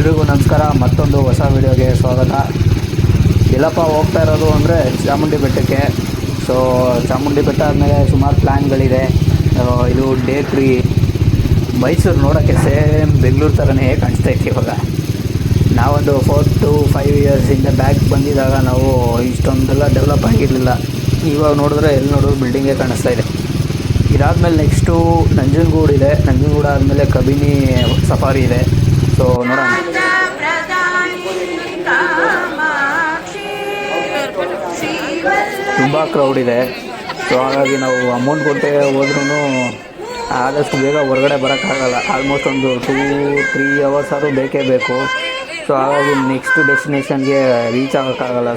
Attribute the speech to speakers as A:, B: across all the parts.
A: ಎಲ್ರಿಗೂ ನಮಸ್ಕಾರ. ಮತ್ತೊಂದು ಹೊಸ ವಿಡಿಯೋಗೆ ಸ್ವಾಗತ. ಎಲ್ಲಪ್ಪ ಹೋಗ್ತಾ ಇರೋದು ಅಂದರೆ ಚಾಮುಂಡಿ ಬೆಟ್ಟಕ್ಕೆ. ಸೊ ಚಾಮುಂಡಿ ಬೆಟ್ಟ ಆದಮೇಲೆ ಸುಮಾರು ಪ್ಲ್ಯಾನ್ಗಳಿದೆ. ಇದು ಡೇ 3. ಮೈಸೂರು ನೋಡೋಕ್ಕೆ ಸೇಮ್ ಬೆಂಗಳೂರು ಥರನೇ ಕಾಣಿಸ್ತೈತೆ. ಇವಾಗ ನಾವೊಂದು 4 to 5 ಇಯರ್ಸಿಂದ ಬ್ಯಾಕ್ ಬಂದಿದ್ದಾಗ ನಾವು ಇಷ್ಟೊಂದೆಲ್ಲ ಡೆವಲಪ್ ಆಗಿರಲಿಲ್ಲ. ಇವಾಗ ನೋಡಿದ್ರೆ ಎಲ್ಲಿ ನೋಡಿದ್ರು ಬಿಲ್ಡಿಂಗೇ ಕಾಣಿಸ್ತಾ ಇದೆ. ಇದಾದಮೇಲೆ ನೆಕ್ಸ್ಟು ನಂಜನಗೂಡು ಇದೆ. ನಂಜನಗೂಡು ಆದಮೇಲೆ ಕಬಿನಿ ಸಫಾರಿ ಇದೆ. ಸೊ ನೋಡೋಣ. ತುಂಬ ಕ್ರೌಡ್ ಇದೆ. ಸೊ ಹಾಗಾಗಿ ನಾವು ಅಮೌಂಟ್ ಕೊಟ್ಟೆ ಹೋದ್ರೂ ಆದಷ್ಟು ಬೇಗ ಹೊರಗಡೆ ಬರೋಕ್ಕಾಗಲ್ಲ. ಆಲ್ಮೋಸ್ಟ್ ಒಂದು 2-3 hours ಆದರೂ ಬೇಕೇ ಬೇಕು. ಸೊ ಹಾಗಾಗಿ ನೆಕ್ಸ್ಟ್ ಡೆಸ್ಟಿನೇಷನ್ಗೆ ರೀಚ್ ಆಗೋಕ್ಕಾಗಲ್ಲ.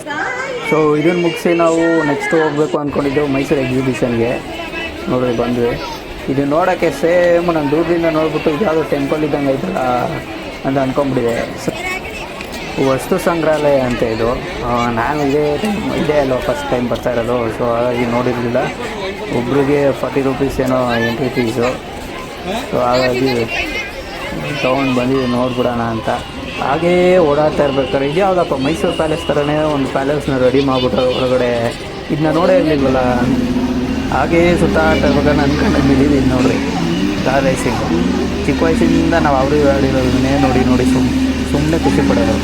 A: ಸೊ ಇದನ್ನು ಮುಗಿಸಿ ನಾವು ನೆಕ್ಸ್ಟ್ ಹೋಗಬೇಕು ಅಂದ್ಕೊಂಡಿದ್ದೆವು ಮೈಸೂರು ಎಕ್ಸಿಬಿಷನ್ಗೆ. ನೋಡಿ ಬಂದ್ವಿ. ಇದು ನೋಡೋಕ್ಕೆ ಸೇಮ್ ನಾನು ದೂರದಿಂದ ನೋಡ್ಬಿಟ್ಟು ಇದು ಯಾವುದೋ ಟೆಂಪಲ್ ಇದ್ದಂಗೆ ಐತಲ್ಲ ಅಂತ ಅಂದ್ಕೊಂಬಿಟ್ಟಿದೆ. ವಸ್ತು ಸಂಗ್ರಹಾಲಯ ಅಂತ ಇದು. ನಾನು ಇದೇ ಅಲ್ವ ಫಸ್ಟ್ ಟೈಮ್ ಬರ್ತಾ ಇರೋದು. ಸೊ ಹಾಗಾಗಿ ನೋಡಿರಲಿಲ್ಲ. ಒಬ್ರಿಗೆ 40 ರೂಪೀಸ್ ಏನೋ ಎಂಟ್ರಿ ಫೀಸು. ಸೊ ಹಾಗಾಗಿ ತೊಗೊಂಡು ಬಂದಿದ್ದು ನೋಡ್ಬಿಡೋಣ ಅಂತ. ಹಾಗೆಯೇ ಓಡಾಡ್ತಾ ಇರ್ಬೇಕಾದ್ರೆ ಇದು ಯಾವುದಪ್ಪ ಮೈಸೂರು ಪ್ಯಾಲೇಸ್ ಥರನೇ ಒಂದು ಪ್ಯಾಲೇಸ್ನ ರೆಡಿ ಮಾಡಿಬಿಟ್ರೆ ಹೊರಗಡೆ. ಇದನ್ನ ನೋಡೇ ಇರಲಿಲ್ವಲ್ಲ. ಹಾಗೆಯೇ ಸುತ್ತಾಡ್ತಾ ಇರ್ಬೇಕಾದ್ರೆ ಅಂದ್ಕೊಂಡು ಬಿದ್ದಿದ್ದೀನಿ ನೋಡ್ರಿ. ಕಾರ್ ರೇಸಿಂಗ್ ಚಿಕ್ಕ ವಯಸ್ಸಿನಿಂದ ನಾವು ಅವರು ಆಡಿರೋದನ್ನೇ ನೋಡಿ ಸುಮ್ಮನೆ ಖುಷಿ ಪಡೋದು.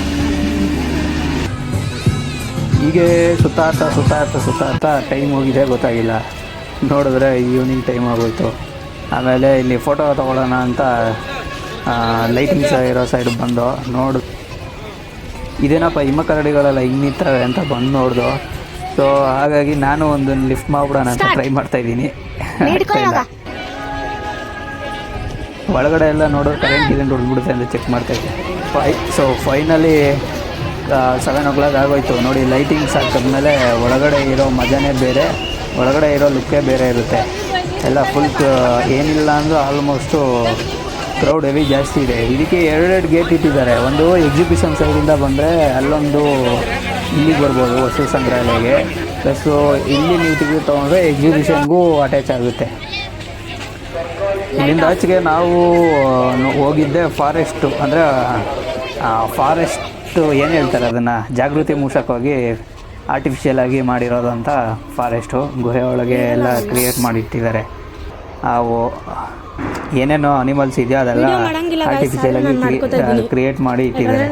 A: ಹೀಗೆ ಸುತ್ತಾಡ್ತಾ ಟೈಮ್ ಹೋಗಿದೆ ಗೊತ್ತಾಗಿಲ್ಲ. ನೋಡಿದ್ರೆ ಈವ್ನಿಂಗ್ ಟೈಮ್ ಆಗೋಯ್ತು. ಆಮೇಲೆ ಇಲ್ಲಿ ಫೋಟೋ ತೊಗೊಳ್ಳೋಣ ಅಂತ ಲೈಟಿಂಗ್ಸ್ ಇರೋ ಸೈಡ್ ಬಂದು ಇದೇನಪ್ಪ ಹಿಮ ಕರಡಿಗಳೆಲ್ಲ ಹಿಂಗೆ ನಿಂತವೆ ಅಂತ ಬಂದು ನೋಡ್ದು. ಸೊ ಹಾಗಾಗಿ ನಾನು ಒಂದು ಲಿಫ್ಟ್ ಮಾಡ್ಬಿಡೋಣ ಅಂತ ಟ್ರೈ ಮಾಡ್ತಾಯಿದ್ದೀನಿ. ಒಳಗಡೆ ಎಲ್ಲ ನೋಡೋದು ಕರೆಂಟ್ ಹೊಡೆದ್ಬಿಡುತ್ತೆ ಅಂತ ಚೆಕ್ ಮಾಡ್ತಾಯಿದ್ದೆ. ಸೊ ಫೈನಲಿ 7 o'clock ಆಗೋಯ್ತು. ನೋಡಿ ಲೈಟಿಂಗ್ಸ್ ಹಾಕಿದ್ಮೇಲೆ ಒಳಗಡೆ ಇರೋ ಮಜಾನೇ ಬೇರೆ, ಒಳಗಡೆ ಇರೋ ಲುಕ್ಕೇ ಬೇರೆ ಇರುತ್ತೆ. ಎಲ್ಲ ಫುಲ್ ಏನಿಲ್ಲ ಅಂದರೂ ಆಲ್ಮೋಸ್ಟು ಕ್ರೌಡ್ ಹೆವಿ ಜಾಸ್ತಿ ಇದೆ. ಇದಕ್ಕೆ 2 ಗೇಟ್ ಇಟ್ಟಿದ್ದಾರೆ. ಒಂದು ಎಕ್ಸಿಬಿಷನ್ ಸೈಡಿಂದ ಬಂದರೆ ಅಲ್ಲೊಂದು ಇಲ್ಲಿಗೆ ಬರ್ಬೋದು ವಸ್ತು ಸಂಗ್ರಹಾಲಯಕ್ಕೆ. ಪ್ಲಸ್ಸು ಇಲ್ಲಿ ನೀವು ಟಿಕೆಟ್ ತೊಗೊಂಡ್ರೆ ಎಕ್ಸಿಬಿಷನ್ಗೂ ಅಟ್ಯಾಚ್ ಆಗುತ್ತೆ. ಇಲ್ಲಿಂದ ಆಚೆಗೆ ನಾವು ಹೋಗಿದ್ದೆ ಫಾರೆಸ್ಟು, ಅಂದರೆ ಫಾರೆಸ್ಟು ಏನು ಹೇಳ್ತಾರೆ ಅದನ್ನು ಜಾಗೃತಿ ಮೂಸಕ್ಕೋಗಿ ಆರ್ಟಿಫಿಷಿಯಲ್ ಆಗಿ ಮಾಡಿರೋದಂಥ ಫಾರೆಸ್ಟು. ಗುಹೆ ಒಳಗೆ ಎಲ್ಲ ಕ್ರಿಯೇಟ್ ಮಾಡಿಟ್ಟಿದ್ದಾರೆ. ಅವು ಏನೇನೋ ಅನಿಮಲ್ಸ್ ಇದೆಯೋ ಅದೆಲ್ಲ ಆರ್ಟಿಫಿಷಿಯಲ್ ಆಗಿ ಕ್ರಿಯೇಟ್ ಮಾಡಿ ಇಟ್ಟಿದ್ದಾರೆ.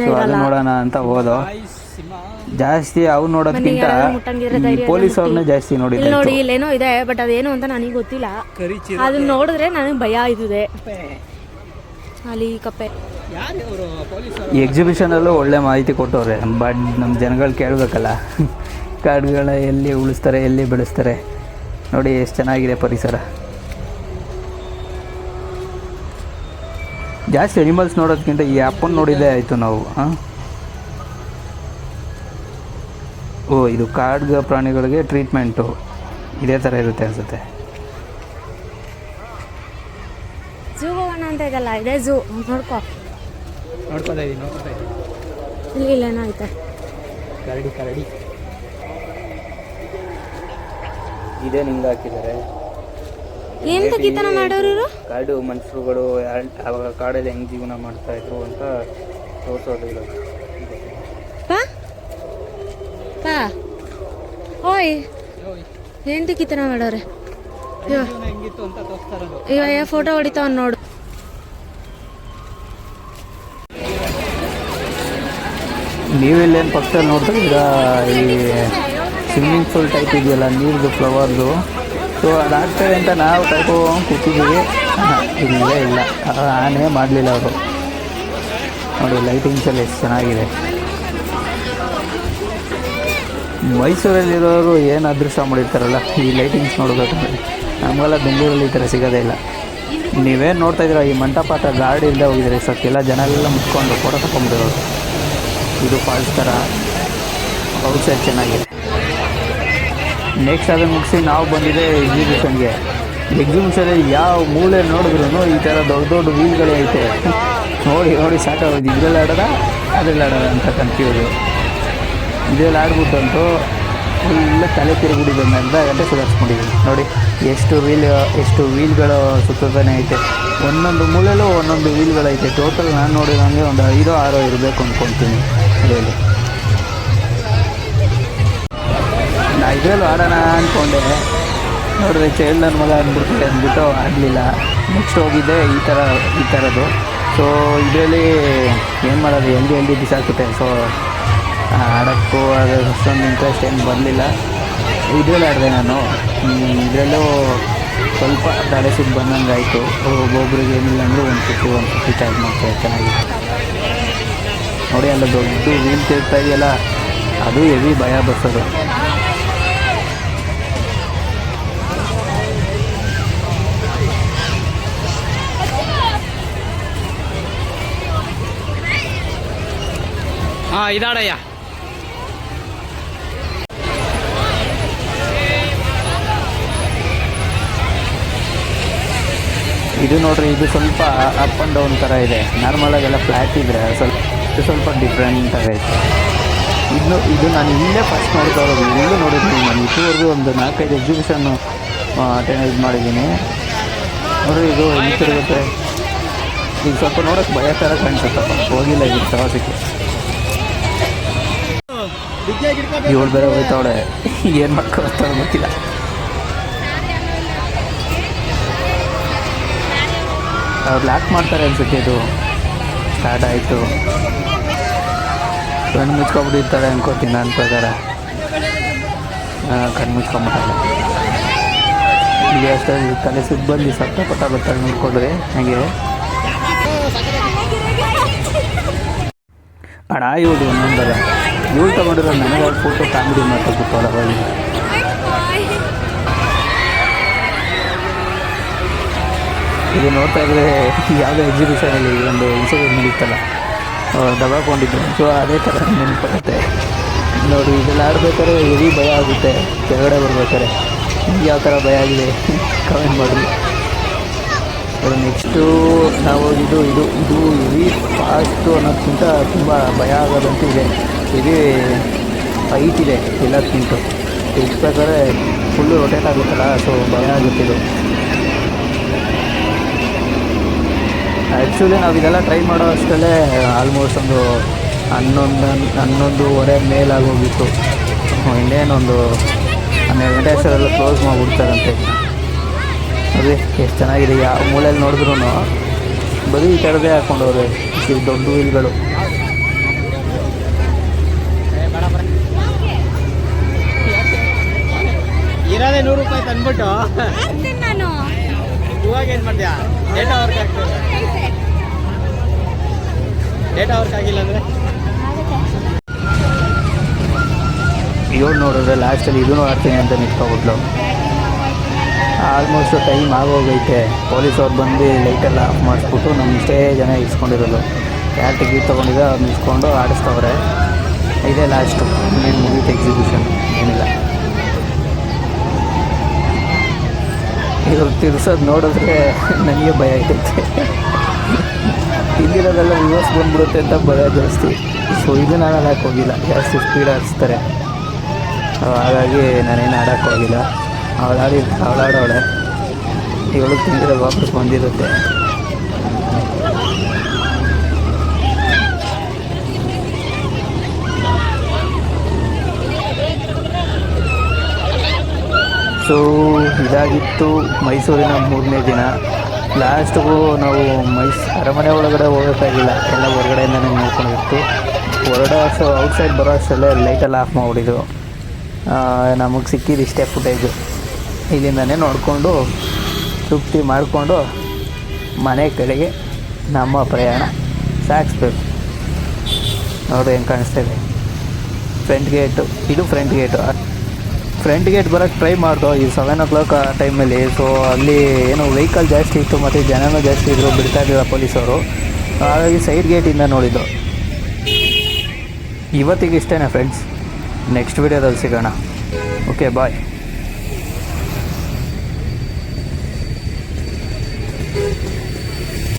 A: ಸೊ ಅದು ನೋಡೋಣ ಅಂತ ಹೋದೋ. ಜಾಸ್ತಿ ಅವು ನೋಡೋದಕ್ಕಿಂತ ಪೊಲೀಸ್ ಅವ್ರನ್ನೇ ಜಾಸ್ತಿ ನೋಡಿದ್ದೆ.
B: ನೋಡಿ ಇಲ್ಲೇನೋ ಇದೆ, ಬಟ್ ಅದೇನು ಅಂತ ನನಗೆ ಗೊತ್ತಿಲ್ಲ. ಅದನ್ನ ನೋಡಿದ್ರೆ ನನಗೆ ಭಯ ಆಯ್ತದೆ. ಅಲ್ಲಿ ಕಪ್ಪೆ
A: ಈ ಎಕ್ಸಿಬಿಷನಲ್ಲೂ ಒಳ್ಳೆ ಮಾಹಿತಿ ಕೊಟ್ಟವ್ರೆ. ಬಟ್ ನಮ್ಮ ಜನಗಳು ಕೇಳಬೇಕಲ್ಲ, ಕಾಡುಗಳ ಎಲ್ಲಿ ಉಳಿಸ್ತಾರೆ, ಎಲ್ಲಿ ಬೆಳೆಸ್ತಾರೆ. ನೋಡಿ ಎಷ್ಟು ಚೆನ್ನಾಗಿದೆ ಪರಿಸರ. ಜಾಸ್ತಿ ಅನಿಮಲ್ಸ್ ನೋಡೋದಕ್ಕಿಂತ ಈ ಆ್ಯಪನ್ನು ನೋಡಿದ್ದೇ ಆಯಿತು ನಾವು. ಇದು ಕಾಡು ಪ್ರಾಣಿಗಳಿಗೆ ಟ್ರೀಟ್ಮೆಂಟು ಇದೇ ಥರ ಇರುತ್ತೆ ಅನಿಸುತ್ತೆ.
B: ಝೂ ಹೋಗೋಣ ಅಂತ ಇದಲ್ಲ, ಇದೇ ಝೂ.
A: ನೋಡ್ಕೋತಾ ಇದ್ದೀನಿ.
B: ಇಲ್ಲೇನೋ ಐತೆ
A: ಕರಡಿ ಇದೇ ನಿಂಗೆ ಹಾಕಿದ್ದಾರೆ.
B: ಏನು ತೆಗಿತಾನ ಮಾಡೋರು ಇವರು?
A: ಕಾಡು ಮನುಷ್ಯರುಗಳು ಆವಾಗ ಕಾಡಲ್ಲಿ ಹೆಂಗೆ ಜೀವನ ಮಾಡ್ತಾಯಿದ್ರು ಅಂತ ತೋರಿಸೋದು ಇರೋದು.
B: ಓಯ್ ಏನು ತೆಗಿತಾನ ಮಾಡೋರೆ? ಇವಾಗ ಫೋಟೋ ಹೊಡಿತಾವ ನೋಡು.
A: ನೀವೆಲ್ಲೇನು ಪಕ್ಕದಲ್ಲಿ ನೋಡ್ತಾ ಇದ್ದೀರಾ? ಈ ಸ್ವಿಮ್ಮಿಂಗ್ ಪೂಲ್ ಟೈಪ್ ಇದೆಯಲ್ಲ, ನೀರ್ದು ಫ್ಲವರ್ದು. ಸೊ ಅದಾಗ್ತದೆ ಅಂತ ನಾವು ಕರ್ಕೊಂಡು ಕೂತಿದ್ದೀವಿ. ಇಲ್ಲೇ ಇಲ್ಲ, ಆನೇ ಮಾಡಲಿಲ್ಲ ಅವರು. ನೋಡಿ ಲೈಟಿಂಗ್ಸ್ ಎಲ್ಲ ಎಷ್ಟು ಚೆನ್ನಾಗಿದೆ. ಮೈಸೂರಲ್ಲಿರೋರು ಏನು ಅದೃಷ್ಟ ಮಾಡಿರ್ತಾರಲ್ಲ ಈ ಲೈಟಿಂಗ್ಸ್ ನೋಡಬೇಕಂದ್ರೆ. ನಮಗೆಲ್ಲ ಬೆಂಗಳೂರಲ್ಲಿ ಈ ಥರ ಸಿಗೋದೇ ಇಲ್ಲ. ನೀವೇನು ನೋಡ್ತಾ ಇದ್ದೀರ ಈ ಮಂಟಪ ಹತ್ರ ಗಾಡಿಯಿಂದ ಹೋಗಿದ್ದಾರೆ. ಸೊಕ್ಕೆಲ್ಲ ಜನ ಎಲ್ಲ ಮುಚ್ಕೊಂಡು ಫೋಟೋ ತಗೊಂಡಿರೋರು. ಇದು ಫಾಲ್ಸ್ ಥರ ಔಟ್ಸೈಡ್ ಚೆನ್ನಾಗಿದೆ. ನೆಕ್ಸ್ಟ್ ಅದನ್ನು ಮುಗಿಸಿ ನಾವು ಬಂದಿದೆ ಎಕ್ಸಿಬಿಷನ್ಗೆ. ಎಕ್ಸಿಬಿಷನಲ್ಲಿ ಯಾವ ಮೂಲೆ ನೋಡಿದ್ರು ಈ ಥರ ದೊಡ್ಡ ವೀಲ್ಗಳೇ ಐತೆ. ನೋಡಿ ಸಾಕಾಗೋದು. ಇದರಲ್ಲಿ ಆಡೋದ ಅದರಲ್ಲಿ ಆಡೋದ ಅಂತ ಕನ್ಫ್ಯೂಸು. ಇದರಲ್ಲಿ ಆಡ್ಬಿಟ್ಟಂತೂ ಫುಲ್ಲ ತಲೆ ತಿರುಗಿಬಿಟ್ಟಿದೆ, ಒಂದು ಅರ್ಧ ಗಂಟೆ ಸುಧಾರಿಸ್ಕೊಂಡಿದ್ದೀನಿ ನೋಡಿ. ಎಷ್ಟು ವೀಲ್ಗಳು ಸುತ್ತಾನೆ ಐತೆ, ಒಂದೊಂದು ಮೂಲೆಯಲ್ಲೂ ಒಂದೊಂದು ವೀಲ್ಗಳೈತೆ. ಟೋಟಲ್ ನಾನು ನೋಡಿದಂಗೆ ಒಂದು 5-6 ಇರಬೇಕು ಅಂದ್ಕೊಳ್ತೀನಿ ಇದರಲ್ಲಿ. ನಾ ಇದರಲ್ಲೂ ಆಡೋಣ ಅಂದ್ಕೊಂಡೆ, ನೋಡಿದ್ರೆ ಚೈಲ್ಡ್ ನನ್ನ ಮಗ ಅಂದ್ಬಿಟ್ಟು ಆಡಲಿಲ್ಲ. ನೆಕ್ಸ್ಟ್ ಹೋಗಿದ್ದೆ ಈ ಥರದ್ದು. ಸೊ ಇದರಲ್ಲಿ ಏನು ಮಾಡೋದು, ಎಲ್ಲಿ ಬಿಸಾಕುತ್ತೆ. ಸೊ ಆಡೋಕ್ಕೂ ಅದು ಅಷ್ಟೊಂದು ಇಂಟ್ರೆಸ್ಟ್ ಏನು ಬರಲಿಲ್ಲ. ಇದರಲ್ಲಿ ಆಡಿದೆ ನಾನು. ಇದರಲ್ಲೂ ಸ್ವಲ್ಪ ತಲೆ ಸುತ್ತು ಬಂದಂಗೆ ಆಯಿತು. ಒಬ್ಬೊಬ್ರಿಗೆ ಏನಿಲ್ಲ ಅಂದರೂ 150 ಚಾರ್ಜ್ ಮಾಡ್ತಾರೆ, ಚೆನ್ನಾಗಿತ್ತು ನೋಡಿ. ಅಲ್ಲ ದೊಡ್ಡ ವೀಲ್ ತಿರ್ತಾ ಇದೆಯಲ್ಲ, ಅದು ಹೆವಿ ಭಯ ಬರ್ಸೋದು.
C: ಇದಾಡಯ್ಯ.
A: ಇದು ನೋಡ್ರಿ, ಇದು ಸ್ವಲ್ಪ ಅಪ್ ಆ್ಯಂಡ್ ಡೌನ್ ಥರ ಇದೆ. ನಾರ್ಮಲಾಗೆಲ್ಲ ಫ್ಲ್ಯಾಟ್ ಇದ್ದರೆ ಸ್ವಲ್ಪ ಡಿಫ್ರೆಂಟ್ ಆಗೈತೆ. ಇದು ನಾನು ಇಲ್ಲೇ ಫಸ್ಟ್ ನೋಡ್ತಾ ಇರೋದು. ಇಲ್ಲೂ ನೋಡಿದ್ದೀನಿ ನಾನು. ಇದುವರೆಗೂ ಒಂದು 4-5 ಎಕ್ಸಿಬಿಷನ್ನು ಅಟೆಂಡ್ ಮಾಡಿದ್ದೀನಿ ನೋಡಿರಿ. ಇದು ಹೆಂಗೆ ತಿರುಗುತ್ತೆ. ಈಗ ಸ್ವಲ್ಪ ನೋಡೋಕ್ಕೆ ಭಯ ಥರ ಕಾಣಿಸುತ್ತಪ್ಪ, ಹೋಗಿಲ್ಲ ಈಗ ಪ್ರವಾಸಕ್ಕೆ. ಇವಳು ಬೇರೆ ಹೋಯ್ತಾವಳೆ, ಏನು ಮಾಡ್ಕೊಳ್ತಾಳೆ ಗೊತ್ತಿಲ್ಲ. ಅವ್ರು ಲಾಕ್ ಮಾಡ್ತಾರೆ ಅನ್ಸುತ್ತೆ. ಇದು ಸ್ಟಾರ್ಟ್ ಆಯಿತು. ಕಣ್ಣು ಮುಚ್ಕೊಂಡ್ಬಿಟ್ಟಿರ್ತಾರೆ ಅನ್ಕೋತೀನಿ ನನ್ನ ಪ್ರಕಾರ. ಕಣ್ಣು ಮುಚ್ಕೊಂಬಿಟ್ಟಲ್ಲ. ಈಗ ಅಷ್ಟೇ ತಲೆ ಸುದ್ದು ಬಂದು ಸಪ್ತ ಬರ್ತಾರೆ ನೋಡ್ಕೊಂಡ್ರೆ ಹಾಗೆ. ಅಣ್ಣ ಇವಳು ಇನ್ನೊಂದಲ್ಲ, ಇವಳು ತೊಗೊಂಡಿರೋ ನನಗೆ ಫೋಟೋ ಕಾಮಿಡಿ ಮಾಡ್ಕೊಬಿಟ್ಟವಲ್ಲ ಹೋಗಿ. ಇದು ನೋಡ್ತಾ ಇದ್ದರೆ ಯಾವುದೋ ಎಕ್ಸಿಬಿಷನಲ್ಲಿ ಒಂದು ಇನ್ಸಿಡೆಂಟ್ ನಡೀತಲ್ಲ, ದಬಾಕೊಂಡಿದ್ದು. ಸೊ ಅದೇ ಥರ ನೆನಪಾಗುತ್ತೆ ನೋಡಿ. ಇದೆಲ್ಲ ಆಡ್ಬೇಕಾದ್ರೆ ಹೆವಿ ಭಯ ಆಗುತ್ತೆ ಕೆಳಗಡೆ ಬರ್ಬೇಕಾದ್ರೆ. ನಿಮ್ಗೆ ಯಾವ ಥರ ಭಯ ಆಗಿದೆ ಕಮೆಂಟ್ ಮಾಡಿರಿ. ನೆಕ್ಸ್ಟು ನಾವು ಇದು ಹೆವಿ ಫಾಸ್ಟು ಅನ್ನೋದಕ್ಕಿಂತ ತುಂಬ ಭಯ ಆಗೋದಂತೂ ಇದೆ. ಹೆವಿ ಹೈಟ್ ಇದೆ ಎಲ್ಲದಕ್ಕಿಂತ. ಇಟ್ಬೇಕಾದ್ರೆ ಫುಲ್ಲು ರೊಟೇಟ್ ಆಗುತ್ತಲ್ಲ, ಸೊ ಭಯ ಆಗುತ್ತಿದ್ದು. ಆ್ಯಕ್ಚುಲಿ ನಾವು ಇದೆಲ್ಲ ಟ್ರೈ ಮಾಡೋ ಅಷ್ಟರಲ್ಲೇ ಆಲ್ಮೋಸ್ಟ್ ಒಂದು 11:30 ಮೇಲಾಗೋಗಿತ್ತು. ಇನ್ನೇನೊಂದು 12 ಗಂಟೆ ಅಷ್ಟರೆಲ್ಲ ಕ್ಲೋಸ್ ಮಾಡಿಬಿಡ್ತಾರಂತೆ. ಅದೇ ಎಷ್ಟು ಚೆನ್ನಾಗಿದೆ. ಯಾವ ಮೂಲೆಯಲ್ಲಿ ನೋಡಿದ್ರು ಬರೀ ಈ ಥರದೇ ಹಾಕ್ಕೊಂಡವ್ರೆ ದೊಡ್ಡ ವೀಲ್ಗಳು.
C: ಇರೋದೇ 100 ರೂಪಾಯಿ ತಂದ್ಬಿಟ್ಟು ಇವಾಗ ಏನು ಮಾಡ್ತೀಯಾ? ಡೇಟಾ ವರ್ಕ್ ಆಗಿಲ್ಲ ಅಂದರೆ
A: ಇವಳು ನೋಡಿದ್ರೆ ಲಾಸ್ಟಲ್ಲಿ ಇದೂ ಆಡ್ತೀನಿ ಅಂತ ನಿಂತ್ಕೊಬಿಟ್ಲು. Almost time ಆಗೋಗೈತೆ. ಪೊಲೀಸವ್ರು ಬಂದು ಲೈಟೆಲ್ಲ ಆಫ್ ಮಾಡಿಸ್ಬಿಟ್ಟು ನಮ್ಮ ಇಷ್ಟೇ ಜನ ಇಸ್ಕೊಂಡಿರೋದು. ಯಾರು ಟಿಕೆಟ್ ತೊಗೊಂಡಿದ್ದೆ ಅವ್ರನ್ನ ಇಸ್ಕೊಂಡು ಆಡಿಸ್ತವ್ರೆ. ಇದೇ ಲಾಸ್ಟು, ಇನ್ನೇನು ಮುಗೀತು ಎಕ್ಸಿಬಿಷನ್, ಏನಿಲ್ಲ. ಇವ್ರು ತಿರ್ಸೋದು ನೋಡಿದ್ರೆ ನನಗೆ ಭಯ ಆಗ್ತೈತೆ. ಇಲ್ಲಿರೋದೆಲ್ಲ ರಿವರ್ಸ್ ಬಂದ್ಬಿಡುತ್ತೆ ಅಂತ ಭಯ ಜಾಸ್ತಿ. ಸೊ ಇದು ನಾನು ಆಡೋಕ್ಕೆ ಹೋಗಿಲ್ಲ, ಜಾಸ್ತಿ ಸ್ಪೀಡ್ ಆಡಿಸ್ತಾರೆ. ಹಾಗಾಗಿ ನಾನೇನು ಆಡೋಕ್ಕೆ ಹೋಗಿಲ್ಲ. ಅವಳಾಡೋಳೆ, ಇವಳು ತಿಂದಿರೋದು ವಾಪಸ್ ಬಂದಿರುತ್ತೆ. ಸೊ ಇದಾಗಿತ್ತು ಮೈಸೂರಿನ 3ನೇ ದಿನ. ಲಾಸ್ಟಿಗೂ ನಾವು ಅರಮನೆ ಒಳಗಡೆ ಹೋಗೋಕ್ಕಾಗಿಲ್ಲ, ಎಲ್ಲ ಹೊರಗಡೆಯಿಂದನೇ ನೋಡ್ಕೊಂಡಿತ್ತು. ಔಟ್ಸೈಡ್ ಬರೋ ಅಷ್ಟರಲ್ಲೇ ಲೈಟೆಲ್ಲ ಆಫ್ ಮಾಡಿಬಿಟ್ಟಿದ್ರು. ನಮಗೆ ಸಿಕ್ಕಿದ್ದು ಇಷ್ಟೇ ಫುಟೇಜು. ಇಲ್ಲಿಂದನೇ ನೋಡಿಕೊಂಡು ತೃಪ್ತಿ ಮಾಡಿಕೊಂಡು ಮನೆ ಕಡೆಗೆ ನಮ್ಮ ಪ್ರಯಾಣ ಸಾಗಿಸ್ಬೇಕು. ನೋಡಿ ಹೆಂಗೆ ಕಾಣಿಸ್ತಾ ಇದೆ ಫ್ರಂಟ್ ಗೇಟು. ಇದು ಫ್ರಂಟ್ ಗೇಟ್ ಬರೋಕ್ಕೆ ಟ್ರೈ ಮಾಡ್ದೋ ಈ 7 o'clock ಆ ಟೈಮಲ್ಲಿ. ಸೊ ಅಲ್ಲಿ ಏನೋ ವೆಹಿಕಲ್ ಜಾಸ್ತಿ ಇತ್ತು ಮತ್ತು ಜನನೂ ಜಾಸ್ತಿ ಇದ್ದರು, ಬಿಡ್ತಾ ಇದ್ದಿಲ್ಲ ಪೊಲೀಸವರು. ಹಾಗಾಗಿ ಸೈಡ್ ಗೇಟಿಂದ ನೋಡಿದ್ದು. ಇವತ್ತಿಗೆ ಇಷ್ಟೇ ಫ್ರೆಂಡ್ಸ್, ನೆಕ್ಸ್ಟ್ ವೀಡಿಯೋದಲ್ಲಿ ಸಿಗೋಣ. ಓಕೆ ಬಾಯ್.